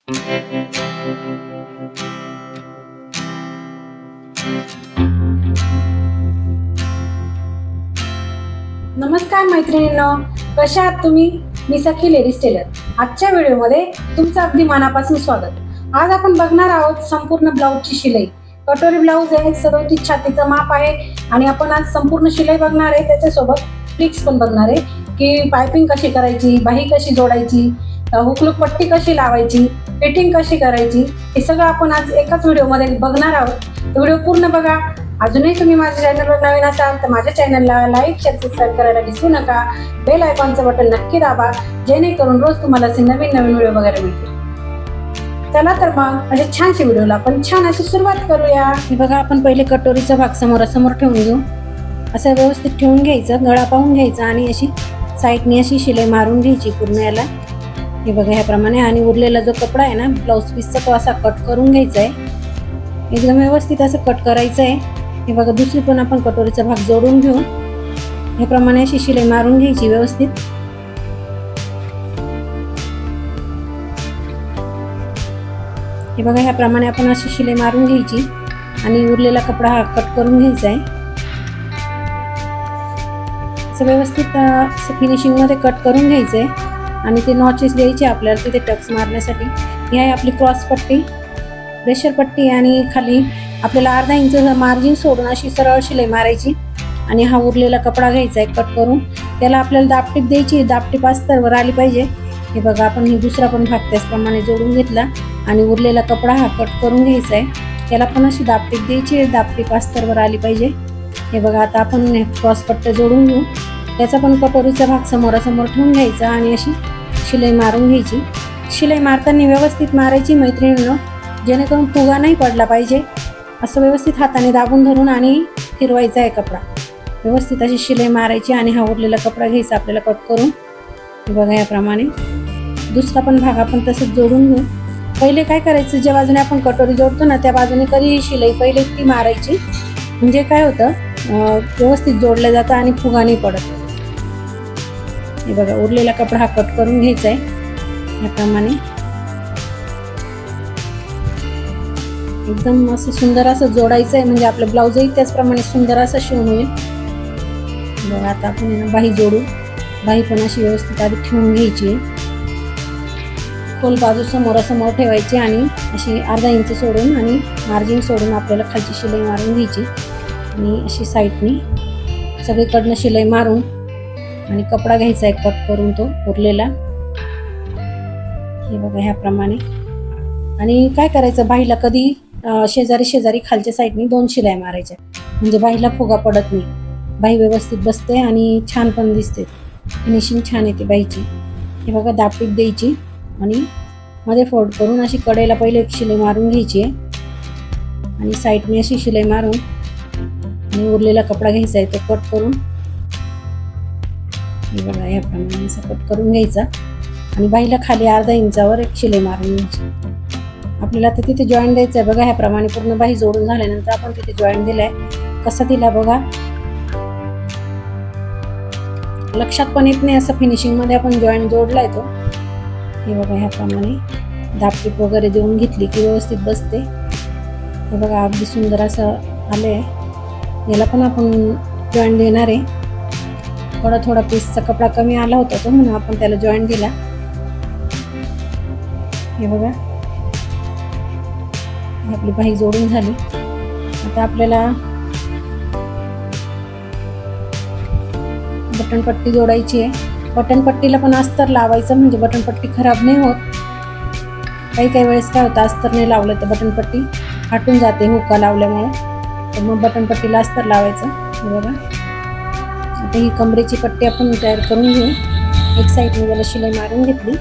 नमस्कार मैत्रिणींनो, कशा आहात तुम्ही? मी सखी लेडीज टेलर. आजच्या व्हिडिओमध्ये तुमचं अगदी मनापासून स्वागत. आज आपण बघणार आहोत संपूर्ण ब्लाऊजची शिलाई. कटोरी ब्लाऊज आहे, 37 छातीचं माप आहे आणि आपण आज संपूर्ण शिलाई बघणार आहे. त्याच्यासोबत ट्रिक्स पण बघणार आहे की पायपिंग कशी करायची, बाही कशी जोडायची, हुकलूक पट्टी कशी लावायची, फिटिंग कशी करायची, हे सगळं आपण आज एकाच व्हिडिओमध्ये बघणार आहोत. व्हिडिओ पूर्ण बघा. अजूनही तुम्ही माझ्या चॅनलवर नवीन असाल तर माझ्या चॅनलला लाईक, शेअर, सबस्क्राईब करायला विसरू नका. बेल आयकॉनचं बटन नक्की दाबा, जेणेकरून रोज तुम्हाला असे नवीन नवीन व्हिडिओ बघायला मिळतील. चला तर मग म्हणजे छानशी व्हिडिओला आपण छान अशी सुरुवात करूया. हे बघा, आपण पहिले कटोरीचा भाग समोरासमोर ठेवून घेऊ. असं व्यवस्थित ठेवून घ्यायचं, गळा पाहून घ्यायचा आणि अशी साईडनी अशी शिलाई मारून घ्यायची पूर्ण याला. हे बघा ह्याप्रमाणे. आणि उरलेला जो कपडा आहे ना ब्लाऊज पीसचा, तो असा कट करून घ्यायचा आहे. एकदम व्यवस्थित असं कट करायचं आहे. हे बघा, दुसरी पण आपण कटोरीचा भाग जोडून घेऊ. ह्याप्रमाणे अशी शिलाई मारून घ्यायची व्यवस्थित. हे बघा, ह्याप्रमाणे आपण अशी शिलाई मारून घ्यायची आणि उरलेला कपडा हा कट करून घ्यायचा आहे. असं व्यवस्थित फिनिशिंगमध्ये कट करून घ्यायचं आहे. आणि ते नॉचेस द्यायचे आपल्याला तिथे टक्स मारण्यासाठी. ही आहे आपली क्रॉस पट्टी, प्रेशर पट्टी. आणि खाली आपल्याला अर्धा इंच मार्जिन सोडून अशी सरळ शिलाई मारायची. आणि हा उरलेला कपडा घ्यायचा आहे कट करून. त्याला आपल्याला दापटीप द्यायची. दापटीप अस्तरवर आली पाहिजे. हे बघा, आपण ही दुसरा पण भाग त्याचप्रमाणे जोडून घेतला आणि उरलेला कपडा हा कट करून घ्यायचा आहे. त्याला पण अशी दापटीप द्यायची. दापटीप अस्तरवर आली पाहिजे. हे बघा, आता आपण क्रॉस पट्ट्या जोडून घेऊ. त्याचा पण कटोरीचा भाग समोरासमोर ठेवून घ्यायचा आणि अशी शिलाई मारून घ्यायची. शिलाई मारताना व्यवस्थित मारायची मैत्रिणींनो, जेणेकरून फुगा नाही पडला पाहिजे. असं व्यवस्थित हाताने दाबून धरून आणि फिरवायचा आहे कपडा. व्यवस्थित अशी शिलाई मारायची आणि हा उरलेला कपडा घ्यायचा आपल्याला कट करून. बघा, याप्रमाणे दुसरा पण भाग आपण तसंच जोडून घेऊ. पहिले काय करायचं, ज्या बाजूने आपण कटोरी जोडतो ना त्या बाजूने कधी शिलाई पहिले ती मारायची. म्हणजे काय होतं, व्यवस्थित जोडलं जातं आणि फुगा नाही पडत. हे बघा, उरलेला कपडा हा कट करून घ्यायचा आहे याप्रमाणे. एकदम असं सुंदर असं जोडायचं आहे, म्हणजे आपलं ब्लाऊजही त्याचप्रमाणे सुंदर असं शिवून होईल. बघा, आता आपण बाही जोडू. बाही पण अशी व्यवस्थित आधी ठेवून घ्यायची आहे. खोल बाजू समोरासमोर ठेवायची आणि अशी अर्धा इंच सोडून आणि मार्जिन सोडून आपल्याला खालची शिलाई मारून घ्यायची. आणि अशी साईडनी सगळीकडनं शिलाई मारून आणि कपडा घ्यायचा आहे कट करून तो उरलेला. हे बघा, ह्याप्रमाणे. आणि काय करायचं, बाहीला कधी शेजारी शेजारी खालच्या साईडनी 2 शिलाई मारायच्या, म्हणजे बाहीला फुगा पडत नाही. बाही व्यवस्थित बसते आणि छान पण दिसते. फिनिशिंग छान येते बाहीची. हे बघा, दापटीप द्यायची आणि मध्ये फोल्ड करून अशी कडेला पहिले एक शिलाई मारून घ्यायची आहे आणि साईडने अशी शिलाई मारून आणि उरलेला कपडा घ्यायचा आहे तो कट करून. हे बघा, याप्रमाणे असं कट करून घ्यायचा आणि बाहीला खाली अर्धा इंचावर एक शिलाई मारून घ्यायची. आपल्याला आता तिथे जॉईंट द्यायचं आहे. बघा, ह्याप्रमाणे पूर्ण बाही जोडून झाल्यानंतर आपण तिथे जॉईंट दिलाय. कसा दिला बघा, लक्षात पण येत नाही असं फिनिशिंगमध्ये आपण जॉईंट जोडलाय तो. हे बघा, ह्याप्रमाणे दापटीप वगैरे देऊन घेतली की व्यवस्थित बसते. हे बघा, अगदी सुंदर असं आलंय. याला पण आपण जॉईंट देणार आहे. थोडा पीसचा कपडा कमी आला होता तो, म्हणून आपण त्याला जॉईंट दिला. हे बघा, आपली बाही जोडून झाली. आता आपल्याला बटनपट्टी जोडायची आहे. बटनपट्टीला पण अस्तर लावायचं, म्हणजे बटनपट्टी खराब नाही होत. काही वेळेस काय होतं, अस्तर नाही लावलं तर बटनपट्टी फाटून जाते हुक्का लावल्यामुळे. तर मग बटनपट्टीला अस्तर लावायचं. हे बघा, आता ही कमरेची पट्टी आपण तयार करून घेऊ. एक साईडने त्याला शिलाई मारून घेतली.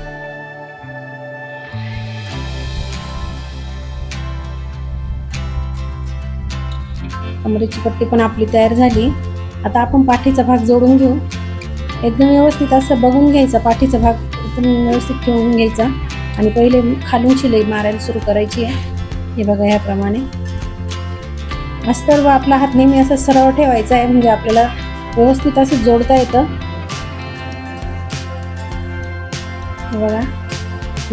कमरेची पट्टी पण आपली तयार झाली. आता आपण पाठीचा भाग जोडून घेऊ. एकदम व्यवस्थित असं बघून घ्यायचा. पाठीचा भाग एकदम व्यवस्थित ठेवून घ्यायचा आणि पहिले खालून शिलाई मारायला सुरू करायची आहे. हे बघा, ह्याप्रमाणे अस्तर व आपला हात नेहमी असा सरळ ठेवायचा आहे, म्हणजे आपल्याला व्यवस्थित असं जोडता येतं. हे बघा,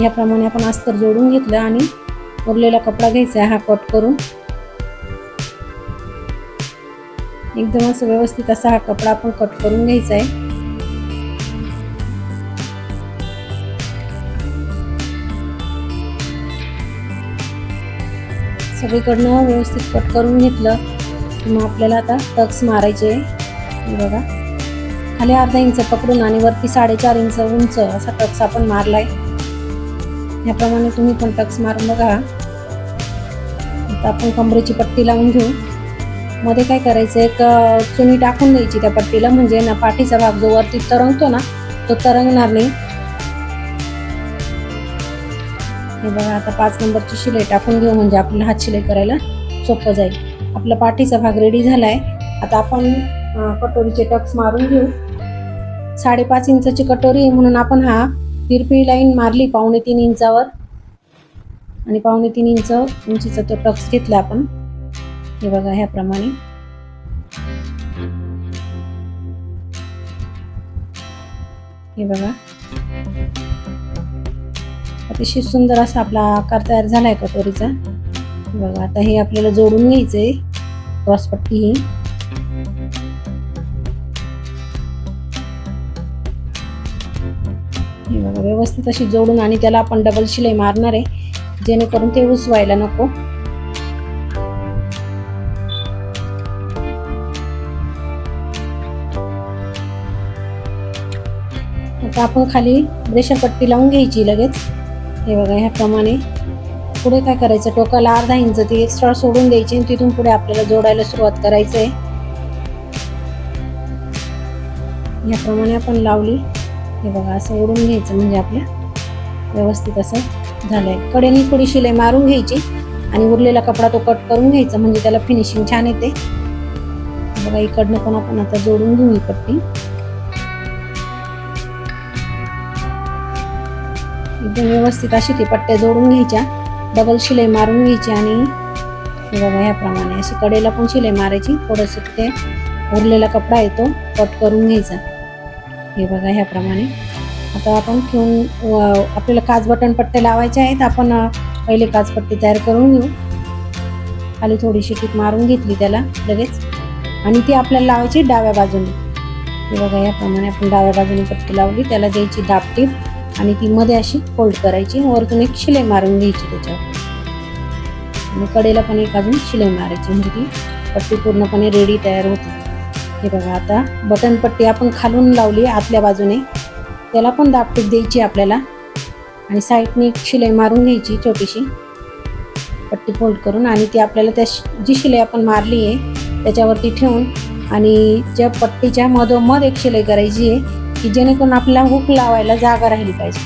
याप्रमाणे आपण अस्तर जोडून घेतलं आणि उरलेला कपडा घ्यायचा हा कट करून एकदम असं व्यवस्थित असा हा कपडा आपण कट करून घ्यायचा आहे. सगळीकडनं व्यवस्थित कट करून घेतलं की मग आपल्याला आता टक्स मारायचे. बघा खाली अर्धा इंच पकडून आणि वरती 4.5 इंच उंच असा टक्स आपण मारलाय. याप्रमाणे तुम्ही पण टक्स मारून बघा. आता आपण कमरेची पट्टी लावून घेऊ. मध्ये काय करायचं, एक चुनी टाकून द्यायची त्या पट्टीला, म्हणजे ना पाठीचा भाग जो वरती तरंगतो ना तो तरंगणार नाही. हे बघा आता 5 नंबरची शिलाई टाकून घेऊ म्हणजे आपल्याला हात शिलाई करायला सोपं जाईल. आपला पाठीचा भाग रेडी झालाय. आता आपण कटोरीचे टक्स मारून घेऊ. 5.5 इंचाची कटोरी म्हणून आपण हा तिरपी लाईन मारली 3.25 इंचावर आणि 3.25 इंच उंचीचा तो टक्स घेतला आपण. हे बघा ह्याप्रमाणे. हे बघा अतिशय सुंदर असा आपला आकार तयार झालाय कटोरीचा. बघा आता हे आपल्याला जोडून घ्यायचंय क्रॉसपट्टी ही. हे बघा व्यवस्थित अशी जोडून आणि त्याला आपण डबल शिलाई मारणार आहे जेणेकरून ते उसवायला नको. आता आपण खाली ब्रेशर पट्टी लावून घ्यायची लगेच. हे बघा ह्याप्रमाणे. पुढे काय करायचं, टोकाला अर्धा इंच ती एक्स्ट्रा सोडून द्यायची आणि तिथून पुढे आपल्याला जोडायला सुरुवात करायचं आहे. याप्रमाणे आपण लावली. हे बघा असं ओढून घ्यायचं म्हणजे आपल्या व्यवस्थित असं झालंय. कडेने थोडी शिलाई मारून घ्यायची आणि उरलेला कपडा तो कट करून घ्यायचा म्हणजे त्याला फिनिशिंग छान येते. बघा इकडनं पण आपण आता जोडून घेऊ ही पट्टी. एकदम व्यवस्थित अशी ती पट्ट्या जोडून घ्यायच्या, डबल शिलाई मारून घ्यायची आणि हे बघा ह्याप्रमाणे अशी कडेला पण शिलाई मारायची. थोडंसं ते उरलेला कपडा येतो कट करून घ्यायचा. हे बघा ह्याप्रमाणे. आता आपण घेऊन आपल्याला काच बटन पट्ट्या लावायच्या आहेत. आपण पहिले काच पट्टी तयार करून घेऊ. खाली थोडीशी टीप मारून घेतली त्याला लगेच आणि ती आपल्याला लावायची डाव्या बाजूने. हे बघा याप्रमाणे आपण डाव्या बाजूने पट्टी लावली. त्याला द्यायची दाब टीप आणि ती मध्ये अशी फोल्ड करायची. वरतून एक शिलाई मारून घ्यायची त्याच्यावर आणि कडेला पण एक अजून शिलाई मारायची म्हणजे ती पट्टी पूर्णपणे रेडी तयार होते. हे बघा आता बटन पट्टी आपण खालून लावली आतल्या बाजूने, त्याला पण दाब टीप द्यायची आपल्याला आणि साईडने एक शिलाई मारून घ्यायची छोटीशी पट्टी फोल्ड करून आणि ती आपल्याला त्या जी शिलाई आपण मारली आहे त्याच्यावरती ठेवून आणि ज्या पट्टीच्या मधोमध एक शिलाई करायची आहे की जेणेकरून आपल्याला हुक लावायला जागा राहिली पाहिजे.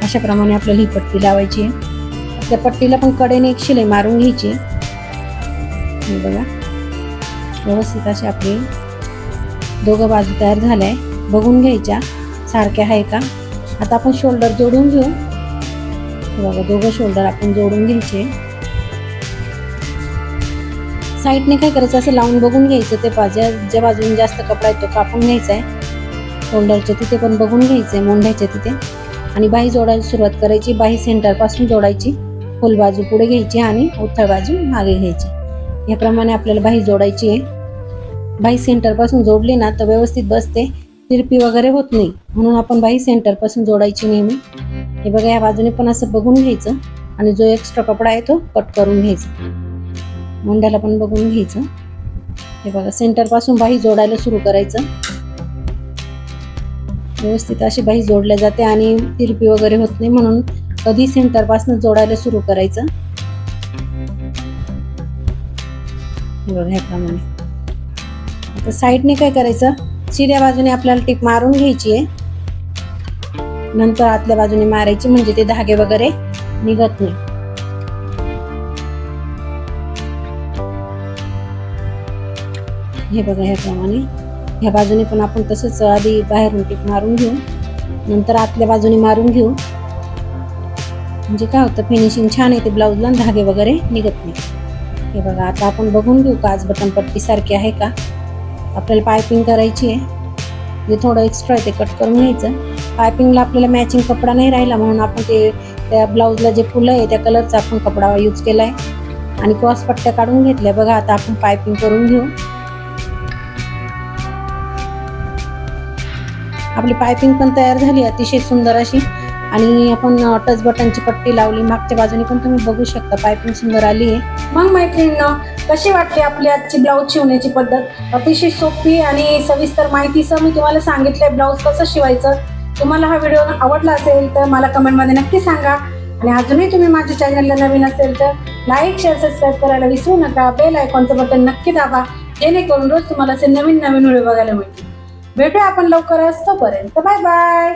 अशा प्रमाणे आपल्याला ही पट्टी लावायची आहे. त्या पट्टीला पण कडेने एक शिलाई मारून घ्यायची. हे बघा व्यवस्थित असे आपले दोघं बाजू तयार झाल्या आहे. बघून घ्यायच्या सारख्या आहे का. आता आपण शोल्डर जोडून घेऊ. बघा दोघं शोल्डर आपण जोडून घ्यायचे. साईडने काय करायचं असं लावून बघून घ्यायचं ते ज्या बाजूने जास्त कपडा येतो कापून घ्यायचा आहे. शोल्डरच्या तिथे पण बघून घ्यायचंय मोंढ्याच्या तिथे आणि बाही जोडायला सुरुवात करायची. बाही सेंटर पासून जोडायची, फुल बाजू पुढे घ्यायची आणि उथळ बाजू मागे घ्यायची. याप्रमाणे आपल्याला बाही जोडायची आहे. बाही सेंटर पासून जोडली ना तर व्यवस्थित बसते, तिरपी वगैरे होत नाही, म्हणून आपण बाही सेंटर पासून जोडायची नेहमी. हे बघा या बाजूने पण असं बघून घ्यायचं आणि जो एक्स्ट्रा कपडा आहे तो कट करून घ्यायचा. मोंढ्याला पण बघून घ्यायचं. हे बघा सेंटर पासून बाही जोडायला सुरू करायचं. व्यवस्थित अशी बाही जोडल्या जाते आणि तिरपी वगैरे होत नाही, म्हणून कधी सेंटर पासून जोडायला सुरू करायचं. बघा ह्याप्रमाणे. आता साईडने काय करायचं, सीध्या बाजूने आपल्याला टीप मारून घ्यायची आहे, नंतर आतल्या बाजूने मारायची म्हणजे ते धागे वगैरे निघत नाही. हे बघा ह्याप्रमाणे. ह्या बाजूने पण आपण तसंच आधी बाहेरून टीप मारून घेऊ, नंतर आतल्या बाजूने मारून घेऊ म्हणजे काय होतं फिनिशिंग छान येते ब्लाऊजला, धागे वगैरे निघत नाही. हे बघा आता आपण बघून घेऊ काच बटन पट्टी सारखी आहे का. आपल्याला पायपिंग करायची आहे, जे थोडं एक्स्ट्रा आहे ते कट करून घ्यायचं पायपिंगला आपल्याला मॅचिंग कपडा नाही राहिला म्हणून आपण ते त्या ब्लाऊजला जे फुलं आहे त्या कलरचा आपण कपडा यूज केला आहे आणि क्रॉस पट्ट्या काढून घेतल्या बघा. आता आपण पायपिंग करून घेऊ. आपली पायपिंग पण तयार झाली अतिशय सुंदर अशी आणि आपण टच बटनची पट्टी लावली. मागच्या बाजूने पण तुम्ही बघू शकता पायपिंग सुंदर आली आहे. मग मैत्रिणींनो, कशी वाटली आपली आजची ब्लाऊज शिवण्याची पद्धत? अतिशय सोपी आणि सविस्तर माहितीसह मी तुम्हाला सांगितलंय ब्लाऊज कसं शिवायचं. तुम्हाला हा व्हिडिओ आवडला असेल तर मला कमेंटमध्ये नक्की सांगा आणि अजूनही तुम्ही माझ्या चॅनलला नवीन असेल तर लाईक शेअर सबस्क्राईब करायला विसरू नका. बेल आयकॉनचं बटन नक्की दाबा जेणेकरून रोज तुम्हाला असे नवीन नवीन व्हिडिओ बघायला मिळतील. भेटूया आपण लवकरच. तोपर्यंत बाय बाय.